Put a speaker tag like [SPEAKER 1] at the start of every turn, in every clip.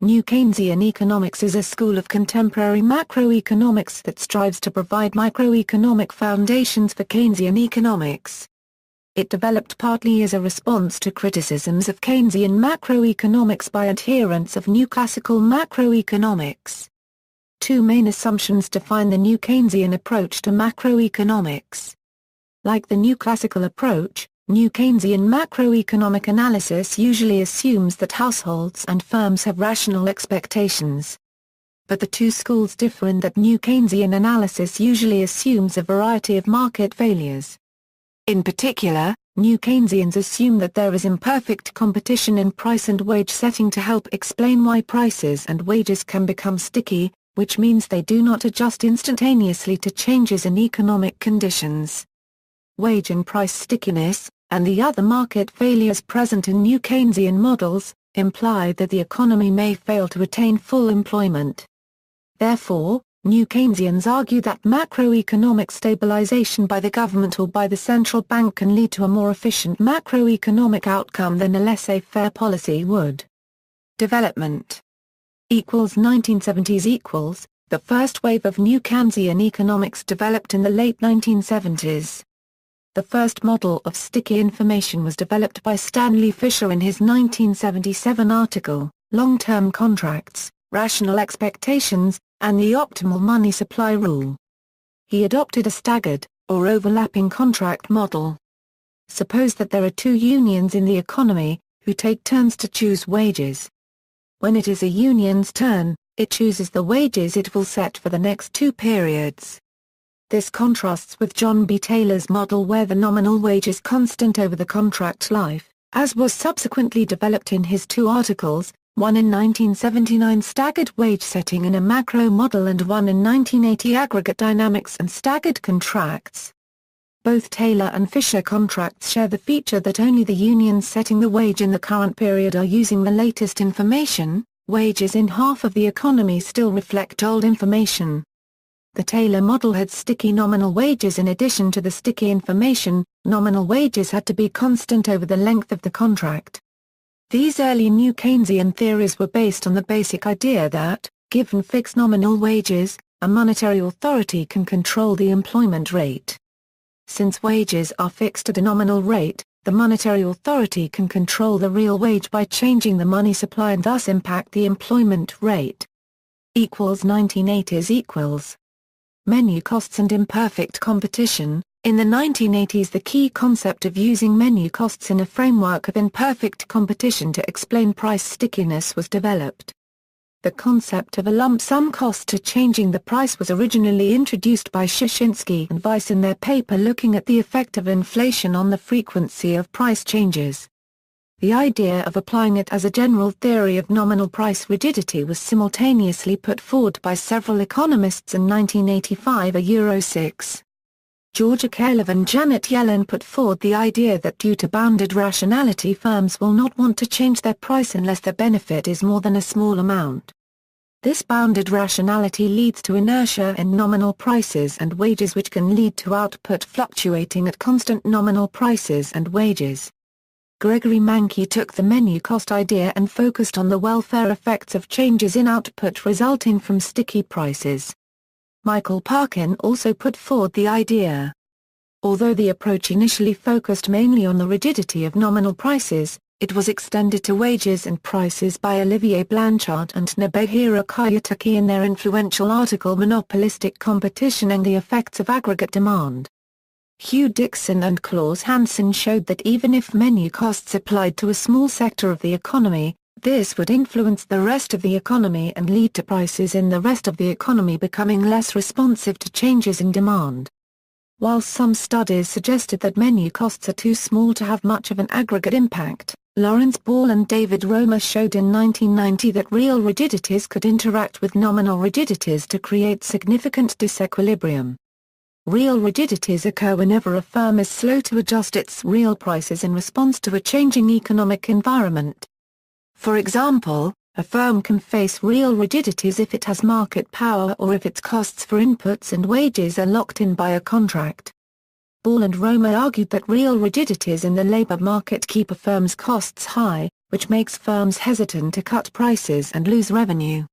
[SPEAKER 1] New Keynesian economics is a school of contemporary macroeconomics that strives to provide microeconomic foundations for Keynesian economics. It developed partly as a response to criticisms of Keynesian macroeconomics by adherents of new classical macroeconomics. Two main assumptions define the new Keynesian approach to macroeconomics. Like the new classical approach, new Keynesian macroeconomic analysis usually assumes that households and firms have rational expectations. But the two schools differ in that new Keynesian analysis usually assumes a variety of market failures. In particular, new Keynesians assume that there is imperfect competition in price and wage setting to help explain why prices and wages can become sticky, which means they do not adjust instantaneously to changes in economic conditions. Wage and price stickiness, and the other market failures present in new Keynesian models, imply that the economy may fail to attain full employment. Therefore, new Keynesians argue that macroeconomic stabilization by the government or by the central bank can lead to a more efficient macroeconomic outcome than a laissez-faire policy would. Development 1970s The first wave of new Keynesian economics developed in the late 1970s. The first model of sticky information was developed by Stanley Fischer in his 1977 article, Long-Term Contracts, Rational Expectations, and the Optimal Money Supply Rule. He adopted a staggered, or overlapping contract model. Suppose that there are two unions in the economy, who take turns to choose wages. When it is a union's turn, it chooses the wages it will set for the next 2 periods. This contrasts with John B. Taylor's model where the nominal wage is constant over the contract life, as was subsequently developed in his 2 articles, one in 1979 Staggered Wage Setting in a Macro Model and one in 1980 Aggregate Dynamics and Staggered Contracts. Both Taylor and Fisher contracts share the feature that only the unions setting the wage in the current period are using the latest information. Wages in half of the economy still reflect old information. The Taylor model had sticky nominal wages in addition to the sticky information. Nominal wages had to be constant over the length of the contract. These early new Keynesian theories were based on the basic idea that, given fixed nominal wages, a monetary authority can control the employment rate. Since wages are fixed at a nominal rate, the monetary authority can control the real wage by changing the money supply and thus impact the employment rate. 1980s Menu costs and imperfect competition. In the 1980s the key concept of using menu costs in a framework of imperfect competition to explain price stickiness was developed. The concept of a lump sum cost to changing the price was originally introduced by Shashinsky and Weiss in their paper looking at the effect of inflation on the frequency of price changes. The idea of applying it as a general theory of nominal price rigidity was simultaneously put forward by several economists in 1985. Euro 6. George Akerlof and Janet Yellen put forward the idea that due to bounded rationality firms will not want to change their price unless the benefit is more than a small amount. This bounded rationality leads to inertia in nominal prices and wages which can lead to output fluctuating at constant nominal prices and wages. Gregory Mankiw took the menu cost idea and focused on the welfare effects of changes in output resulting from sticky prices. Michael Parkin also put forward the idea. Although the approach initially focused mainly on the rigidity of nominal prices, it was extended to wages and prices by Olivier Blanchard and Nobuhiro Kiyotaki in their influential article Monopolistic Competition and the Effects of Aggregate Demand. Hugh Dixon and Klaus Hansen showed that even if menu costs applied to a small sector of the economy, this would influence the rest of the economy and lead to prices in the rest of the economy becoming less responsive to changes in demand. While some studies suggested that menu costs are too small to have much of an aggregate impact, Lawrence Ball and David Romer showed in 1990 that real rigidities could interact with nominal rigidities to create significant disequilibrium. Real rigidities occur whenever a firm is slow to adjust its real prices in response to a changing economic environment. For example, a firm can face real rigidities if it has market power or if its costs for inputs and wages are locked in by a contract. Ball and Roma argued that real rigidities in the labor market keep a firm's costs high, which makes firms hesitant to cut prices and lose revenue.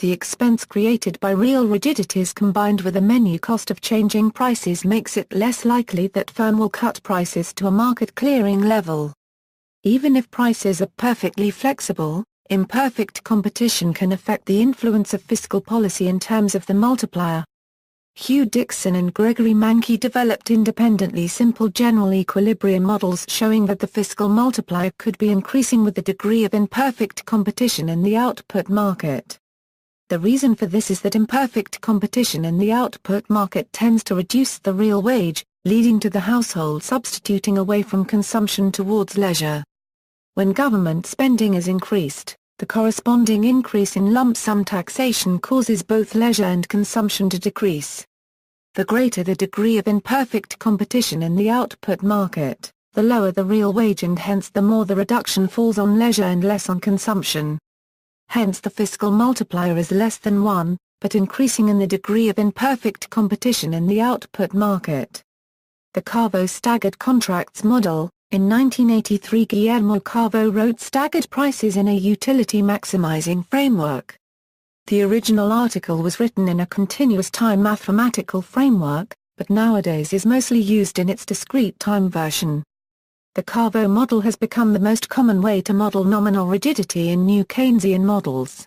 [SPEAKER 1] The expense created by real rigidities combined with the menu cost of changing prices makes it less likely that firm will cut prices to a market clearing level. Even if prices are perfectly flexible, imperfect competition can affect the influence of fiscal policy in terms of the multiplier. Hugh Dixon and Gregory Mankey developed independently simple general equilibrium models showing that the fiscal multiplier could be increasing with the degree of imperfect competition in the output market. The reason for this is that imperfect competition in the output market tends to reduce the real wage, leading to the household substituting away from consumption towards leisure. When government spending is increased, the corresponding increase in lump sum taxation causes both leisure and consumption to decrease. The greater the degree of imperfect competition in the output market, the lower the real wage and hence the more the reduction falls on leisure and less on consumption. Hence the fiscal multiplier is less than 1, but increasing in the degree of imperfect competition in the output market. The Carvo staggered contracts model. In 1983 Guillermo Carvo wrote Staggered Prices in a Utility Maximizing Framework. The original article was written in a continuous time mathematical framework, but nowadays is mostly used in its discrete time version. The Carvo model has become the most common way to model nominal rigidity in new Keynesian models.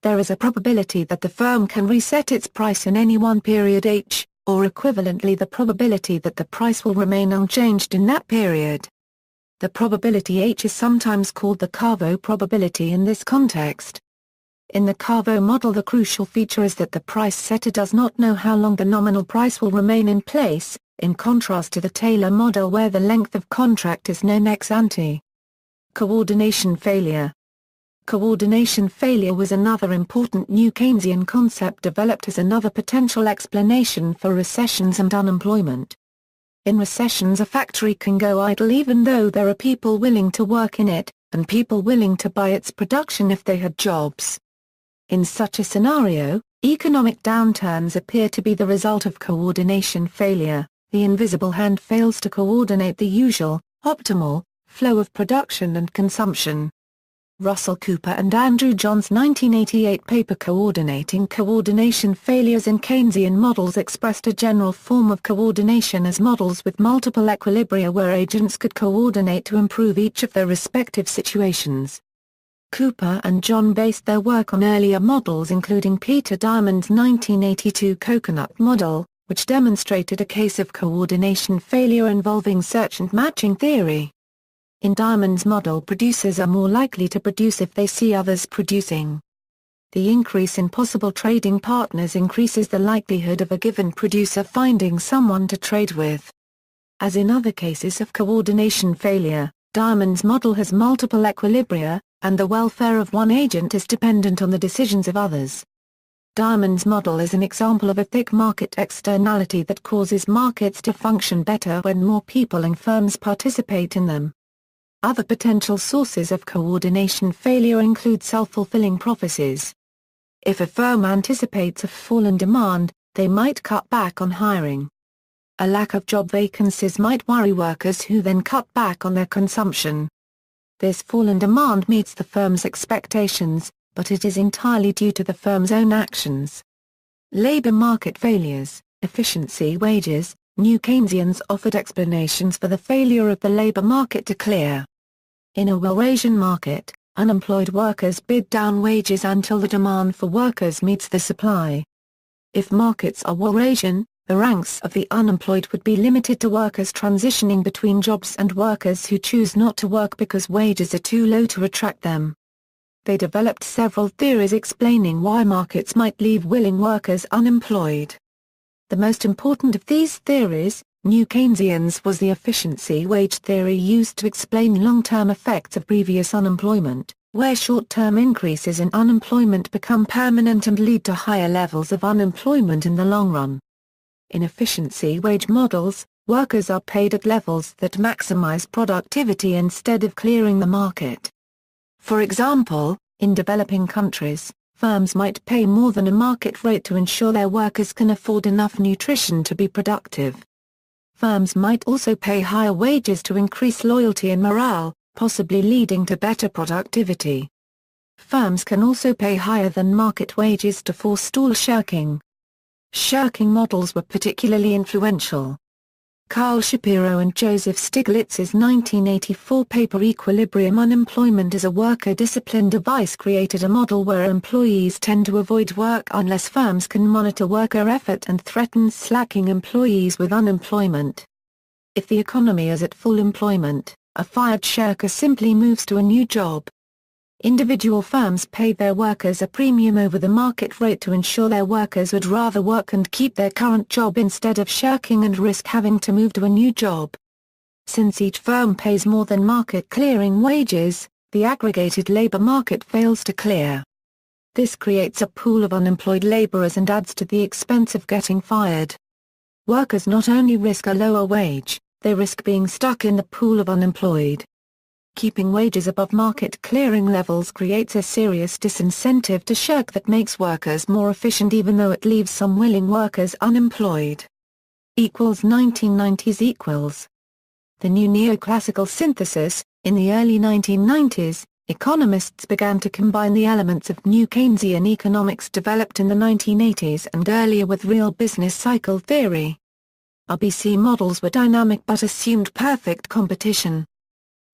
[SPEAKER 1] There is a probability that the firm can reset its price in any one period h, or equivalently the probability that the price will remain unchanged in that period. The probability h is sometimes called the Carvo probability in this context. In the Carvo model the crucial feature is that the price setter does not know how long the nominal price will remain in place, in contrast to the Taylor model where the length of contract is known ex ante. Coordination failure. Coordination failure was another important new Keynesian concept developed as another potential explanation for recessions and unemployment. In recessions a factory can go idle even though there are people willing to work in it, and people willing to buy its production if they had jobs. In such a scenario, economic downturns appear to be the result of coordination failure. The invisible hand fails to coordinate the usual, optimal, flow of production and consumption. Russell Cooper and Andrew John's 1988 paper Coordinating Coordination Failures in Keynesian Models expressed a general form of coordination as models with multiple equilibria where agents could coordinate to improve each of their respective situations. Cooper and John based their work on earlier models including Peter Diamond's 1982 Coconut model, which demonstrated a case of coordination failure involving search and matching theory. In Diamond's model producers are more likely to produce if they see others producing. The increase in possible trading partners increases the likelihood of a given producer finding someone to trade with. As in other cases of coordination failure, Diamond's model has multiple equilibria, and the welfare of one agent is dependent on the decisions of others. Diamond's model is an example of a thick market externality that causes markets to function better when more people and firms participate in them. Other potential sources of coordination failure include self-fulfilling prophecies. If a firm anticipates a fall in demand, they might cut back on hiring. A lack of job vacancies might worry workers who then cut back on their consumption. This fall in demand meets the firm's expectations, but it is entirely due to the firm's own actions. Labor market failures, efficiency wages. New Keynesians offered explanations for the failure of the labor market to clear. In a Eurasian market, unemployed workers bid down wages until the demand for workers meets the supply. If markets are Eurasian, the ranks of the unemployed would be limited to workers transitioning between jobs and workers who choose not to work because wages are too low to attract them. They developed several theories explaining why markets might leave willing workers unemployed. The most important of these theories, New Keynesians, was the efficiency wage theory used to explain long-term effects of previous unemployment, where short-term increases in unemployment become permanent and lead to higher levels of unemployment in the long run. In efficiency wage models, workers are paid at levels that maximize productivity instead of clearing the market. For example, in developing countries, firms might pay more than a market rate to ensure their workers can afford enough nutrition to be productive. Firms might also pay higher wages to increase loyalty and morale, possibly leading to better productivity. Firms can also pay higher than market wages to forestall shirking. Shirking models were particularly influential. Carl Shapiro and Joseph Stiglitz's 1984 paper Equilibrium Unemployment as a Worker Discipline Device created a model where employees tend to avoid work unless firms can monitor worker effort and threatens slacking employees with unemployment. If the economy is at full employment, a fired shirker simply moves to a new job. Individual firms paid their workers a premium over the market rate to ensure their workers would rather work and keep their current job instead of shirking and risk having to move to a new job. Since each firm pays more than market clearing wages, the aggregated labor market fails to clear. This creates a pool of unemployed laborers and adds to the expense of getting fired. Workers not only risk a lower wage, they risk being stuck in the pool of unemployed. Keeping wages above market clearing levels creates a serious disincentive to shirk that makes workers more efficient even though it leaves some willing workers unemployed. 1990s. The new neoclassical synthesis. In the early 1990s, economists began to combine the elements of new Keynesian economics developed in the 1980s and earlier with real business cycle theory. RBC models were dynamic but assumed perfect competition.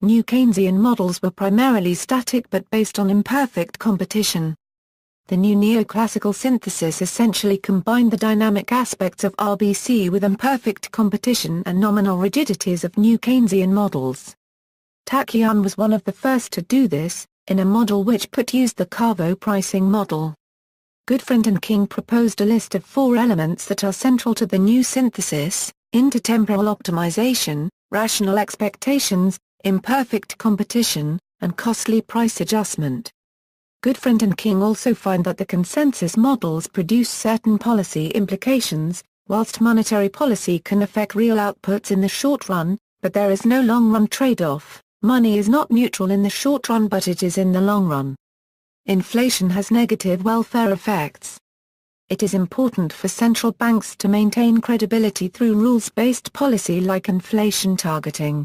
[SPEAKER 1] New Keynesian models were primarily static but based on imperfect competition. The new neoclassical synthesis essentially combined the dynamic aspects of RBC with imperfect competition and nominal rigidities of new Keynesian models. Tachyon was one of the first to do this, in a model which used the Carvo pricing model. Goodfriend and King proposed a list of 4 elements that are central to the new synthesis: intertemporal optimization, rational expectations, imperfect competition, and costly price adjustment. Goodfriend and King also find that the consensus models produce certain policy implications. Whilst monetary policy can affect real outputs in the short run, but there is no long-run trade-off. Money is not neutral in the short run but it is in the long run. Inflation has negative welfare effects. It is important for central banks to maintain credibility through rules-based policy like inflation targeting.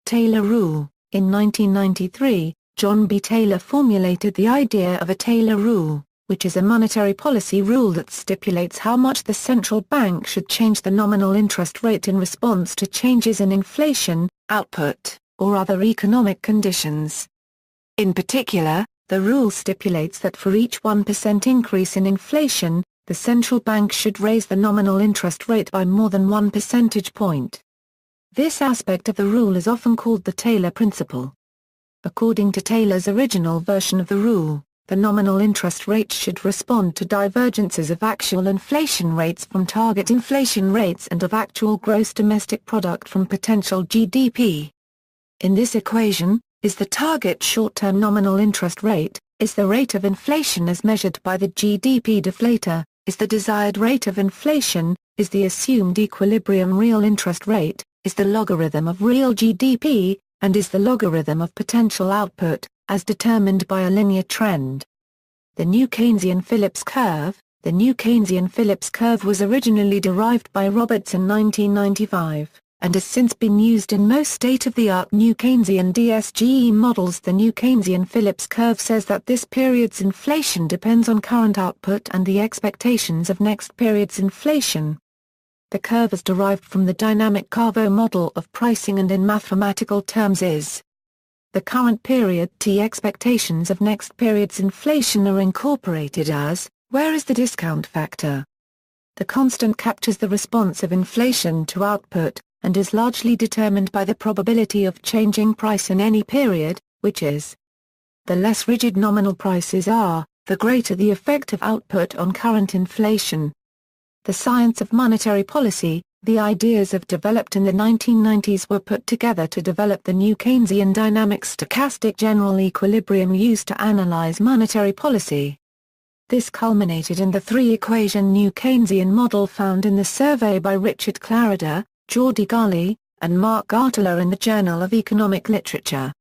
[SPEAKER 1] Taylor Rule. In 1993, John B. Taylor formulated the idea of a Taylor Rule, which is a monetary policy rule that stipulates how much the central bank should change the nominal interest rate in response to changes in inflation, output, or other economic conditions. In particular, the rule stipulates that for each 1% increase in inflation, the central bank should raise the nominal interest rate by more than 1 percentage point. This aspect of the rule is often called the Taylor principle. According to Taylor's original version of the rule, the nominal interest rate should respond to divergences of actual inflation rates from target inflation rates and of actual gross domestic product from potential GDP. In this equation, is the target short-term nominal interest rate, is the rate of inflation as measured by the GDP deflator, is the desired rate of inflation, is the assumed equilibrium real interest rate, is the logarithm of real GDP, and is the logarithm of potential output, as determined by a linear trend. The new Keynesian Phillips curve. The new Keynesian Phillips curve was originally derived by Roberts in 1995, and has since been used in most state-of-the-art new Keynesian DSGE models. The new Keynesian Phillips curve says that this period's inflation depends on current output and the expectations of next period's inflation. The curve is derived from the dynamic Carvo model of pricing and in mathematical terms is the current period T expectations of next period's inflation are incorporated as, where is the discount factor? The constant captures the response of inflation to output, and is largely determined by the probability of changing price in any period, which is the less rigid nominal prices are, the greater the effect of output on current inflation. The science of monetary policy. The ideas developed in the 1990s were put together to develop the new Keynesian dynamic stochastic general equilibrium used to analyze monetary policy. This culminated in the 3-equation new Keynesian model found in the survey by Richard Clarida, Geordie Garley, and Mark Gartler in the Journal of Economic Literature.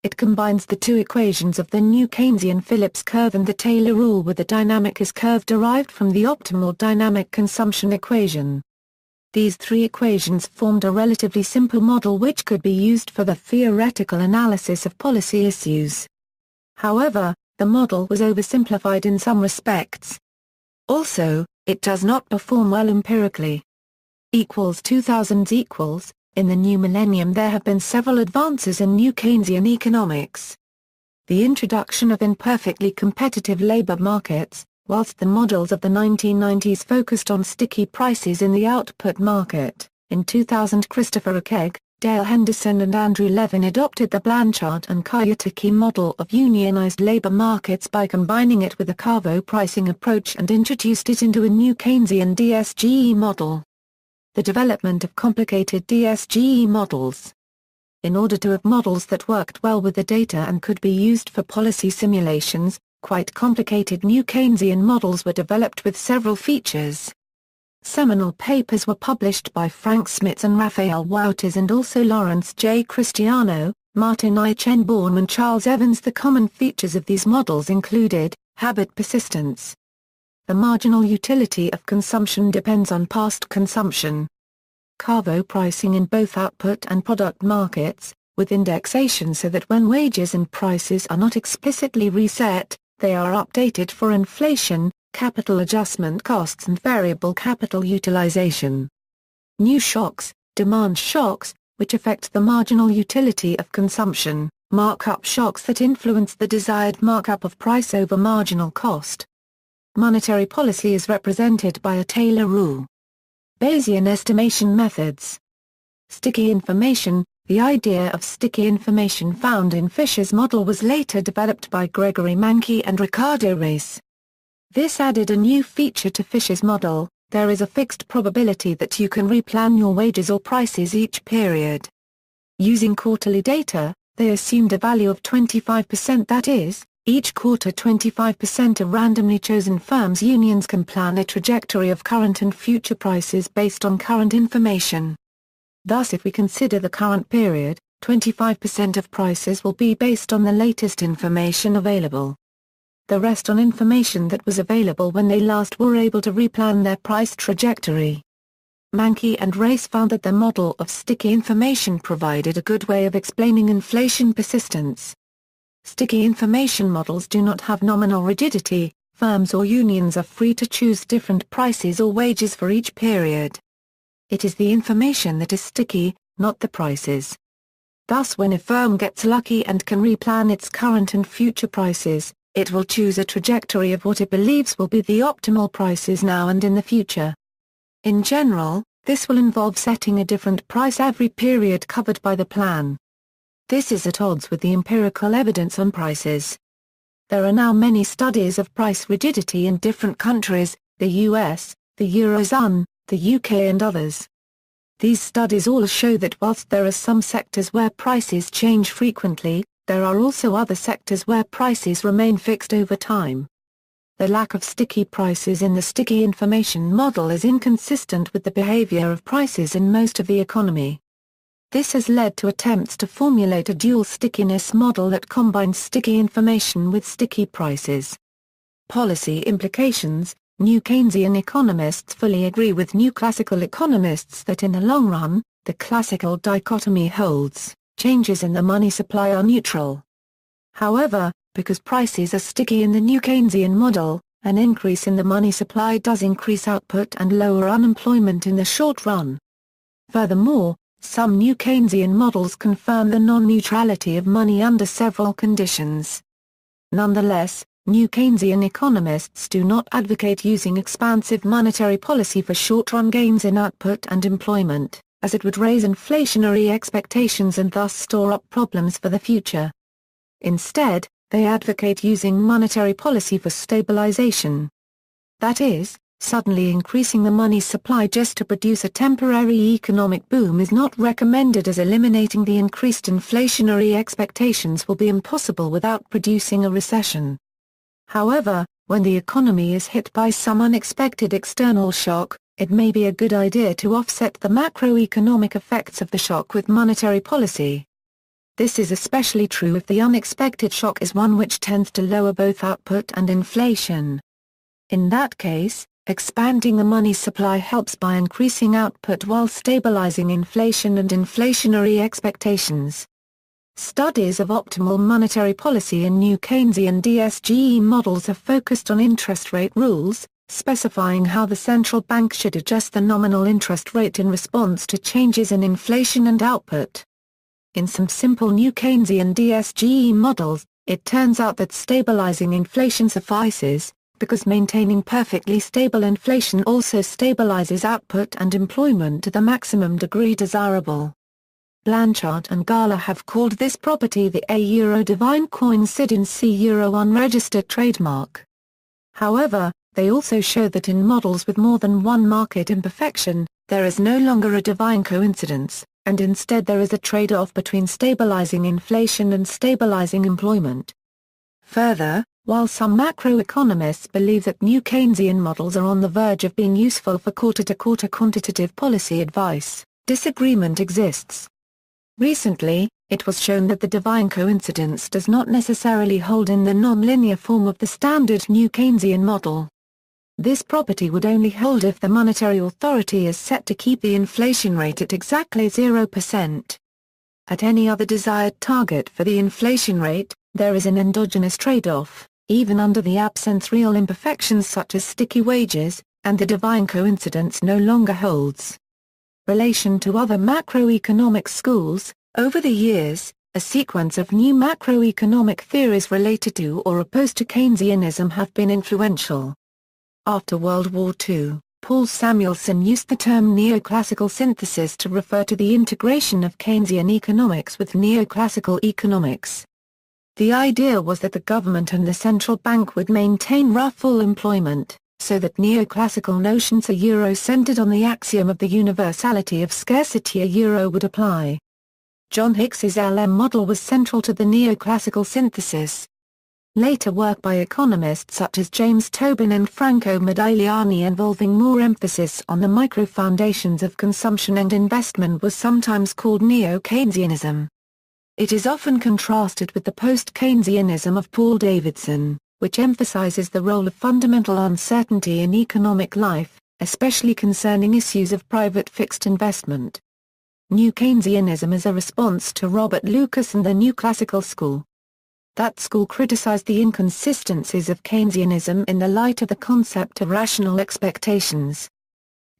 [SPEAKER 1] It combines the 2 equations of the new Keynesian Phillips curve and the Taylor rule with the dynamic is curve derived from the optimal dynamic consumption equation. These three equations formed a relatively simple model which could be used for the theoretical analysis of policy issues. However, the model was oversimplified in some respects. Also, it does not perform well empirically. 2000 In the new millennium there have been several advances in new Keynesian economics. The introduction of imperfectly competitive labor markets, whilst the models of the 1990s focused on sticky prices in the output market. In 2000 Christopher Akeg, Dale Henderson and Andrew Levin adopted the Blanchard and Kiyotaki model of unionized labor markets by combining it with a Carvo pricing approach and introduced it into a new Keynesian DSGE model. The development of complicated DSGE models. In order to have models that worked well with the data and could be used for policy simulations, quite complicated new Keynesian models were developed with several features. Seminal papers were published by Frank Smits and Raphael Wouters and also Lawrence J. Cristiano, Martin I. Chenbaum and Charles Evans. The common features of these models included, habit persistence. The marginal utility of consumption depends on past consumption. Carvo pricing in both output and product markets, with indexation so that when wages and prices are not explicitly reset, they are updated for inflation, capital adjustment costs and variable capital utilization. New shocks, demand shocks, which affect the marginal utility of consumption, markup shocks that influence the desired markup of price over marginal cost. Monetary policy is represented by a Taylor rule. Bayesian estimation methods. Sticky information. The idea of sticky information found in Fisher's model was later developed by Gregory Mankey and Ricardo Reis. This added a new feature to Fisher's model: there is a fixed probability that you can replan your wages or prices each period. Using quarterly data, they assumed a value of 25%, that is, each quarter 25% of randomly chosen firms' unions can plan a trajectory of current and future prices based on current information. Thus, if we consider the current period, 25% of prices will be based on the latest information available. The rest on information that was available when they last were able to replan their price trajectory. Mankey and Reis found that the model of sticky information provided a good way of explaining inflation persistence. Sticky information models do not have nominal rigidity. Firms or unions are free to choose different prices or wages for each period. It is the information that is sticky, not the prices. Thus, when a firm gets lucky and can replan its current and future prices, it will choose a trajectory of what it believes will be the optimal prices now and in the future. In general, this will involve setting a different price every period covered by the plan. This is at odds with the empirical evidence on prices. There are now many studies of price rigidity in different countries, the US, the Eurozone, the UK and others. These studies all show that whilst there are some sectors where prices change frequently, there are also other sectors where prices remain fixed over time. The lack of sticky prices in the sticky information model is inconsistent with the behavior of prices in most of the economy. This has led to attempts to formulate a dual stickiness model that combines sticky information with sticky prices. Policy implications. New Keynesian economists fully agree with new classical economists that in the long run, the classical dichotomy holds: changes in the money supply are neutral. However, because prices are sticky in the new Keynesian model, an increase in the money supply does increase output and lower unemployment in the short run. Furthermore, some new Keynesian models confirm the non-neutrality of money under several conditions. Nonetheless, new Keynesian economists do not advocate using expansive monetary policy for short-run gains in output and employment, as it would raise inflationary expectations and thus store up problems for the future. Instead, they advocate using monetary policy for stabilization. That is, suddenly increasing the money supply just to produce a temporary economic boom is not recommended, as eliminating the increased inflationary expectations will be impossible without producing a recession. However, when the economy is hit by some unexpected external shock, it may be a good idea to offset the macroeconomic effects of the shock with monetary policy. This is especially true if the unexpected shock is one which tends to lower both output and inflation. In that case, Expanding the money supply helps by increasing output while stabilizing inflation and inflationary expectations. Studies of optimal monetary policy in new Keynesian DSGE models have focused on interest rate rules, specifying how the central bank should adjust the nominal interest rate in response to changes in inflation and output. In some simple new Keynesian DSGE models, it turns out that stabilizing inflation suffices, because maintaining perfectly stable inflation also stabilizes output and employment to the maximum degree desirable. Blanchard and Gala have called this property the A divine coin SID C unregistered trademark. However, they also show that in models with more than one market imperfection, there is no longer a divine coincidence, and instead there is a trade-off between stabilizing inflation and stabilizing employment. Further, while some macroeconomists believe that new Keynesian models are on the verge of being useful for quarter-to-quarter quantitative policy advice, disagreement exists. Recently, it was shown that the divine coincidence does not necessarily hold in the nonlinear form of the standard new Keynesian model. This property would only hold if the monetary authority is set to keep the inflation rate at exactly 0%. At any other desired target for the inflation rate, there is an endogenous trade-off, even under the absence real imperfections such as sticky wages, and the divine coincidence no longer holds. Relation to other macroeconomic schools. Over the years, a sequence of new macroeconomic theories related to or opposed to Keynesianism have been influential. After World War II, Paul Samuelson used the term neoclassical synthesis to refer to the integration of Keynesian economics with neoclassical economics. The idea was that the government and the central bank would maintain full employment, so that neoclassical notions centered on the axiom of the universality of scarcity would apply. John Hicks's LM model was central to the neoclassical synthesis. Later work by economists such as James Tobin and Franco Modigliani involving more emphasis on the micro-foundations of consumption and investment was sometimes called neo-Keynesianism. It is often contrasted with the post-Keynesianism of Paul Davidson, which emphasizes the role of fundamental uncertainty in economic life, especially concerning issues of private fixed investment. New Keynesianism is a response to Robert Lucas and the New Classical School. That school criticized the inconsistencies of Keynesianism in the light of the concept of rational expectations.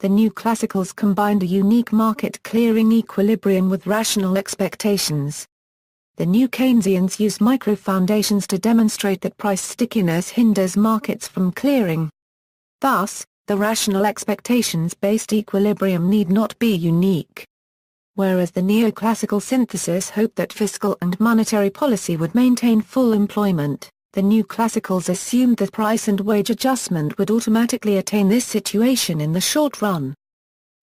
[SPEAKER 1] The New Classicals combined a unique market clearing equilibrium with rational expectations. The New Keynesians use micro-foundations to demonstrate that price stickiness hinders markets from clearing. Thus, the rational expectations-based equilibrium need not be unique. Whereas the neoclassical synthesis hoped that fiscal and monetary policy would maintain full employment, the new classicals assumed that price and wage adjustment would automatically attain this situation in the short run.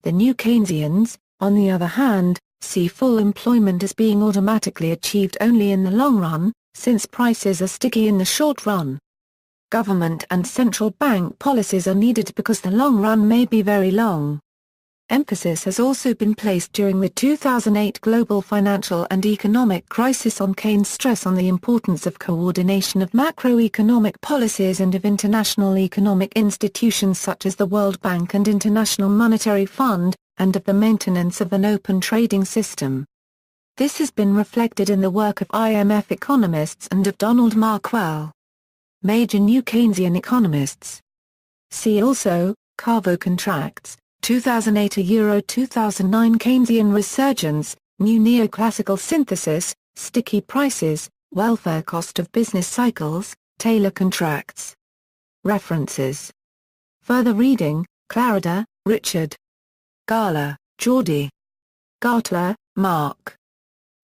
[SPEAKER 1] The new Keynesians, on the other hand, see full employment as being automatically achieved only in the long run, since prices are sticky in the short run. Government and central bank policies are needed because the long run may be very long. Emphasis has also been placed during the 2008 global financial and economic crisis on Keynes' stress on the importance of coordination of macroeconomic policies and of international economic institutions such as the World Bank and International Monetary Fund, and of the maintenance of an open trading system. This has been reflected in the work of IMF economists and of Donald Markwell. Major new Keynesian economists. See also, Carvo contracts. 2008 2009 Keynesian resurgence, new neoclassical synthesis, sticky prices, welfare cost of business cycles, Taylor contracts. References. Further reading, Clarida, Richard. Gala, Geordie. Gartler, Mark.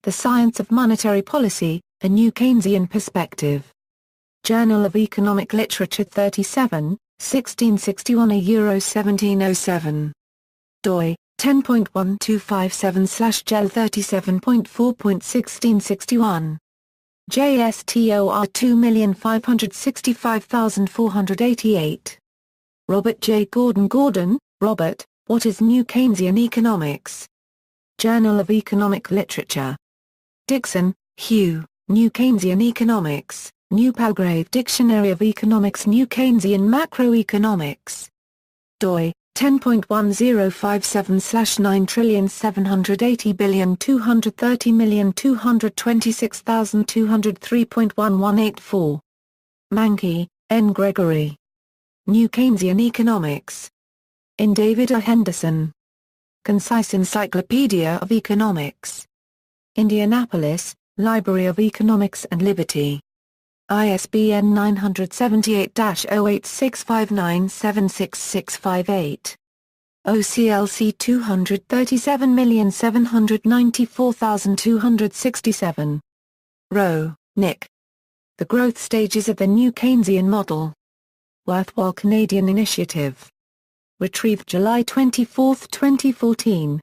[SPEAKER 1] The Science of Monetary Policy, A New Keynesian Perspective. Journal of Economic Literature 37, 1661 1707. doi, 10.1257/gel 37.4.1661. JSTOR 2565488. Robert J. Gordon, Robert, What is New Keynesian Economics? Journal of Economic Literature. Dixon, Hugh, New Keynesian Economics. New Palgrave Dictionary of Economics New Keynesian Macroeconomics. doi 10.1057/9780230226226,203.1184. Mankey, N. Gregory. New Keynesian Economics. In David A. Henderson. Concise Encyclopedia of Economics. Indianapolis, Library of Economics and Liberty. ISBN 978-0865976658. OCLC 237794267. Rowe, Nick. The Growth Stages of the New Keynesian Model. Worthwhile Canadian Initiative. Retrieved July 24, 2014.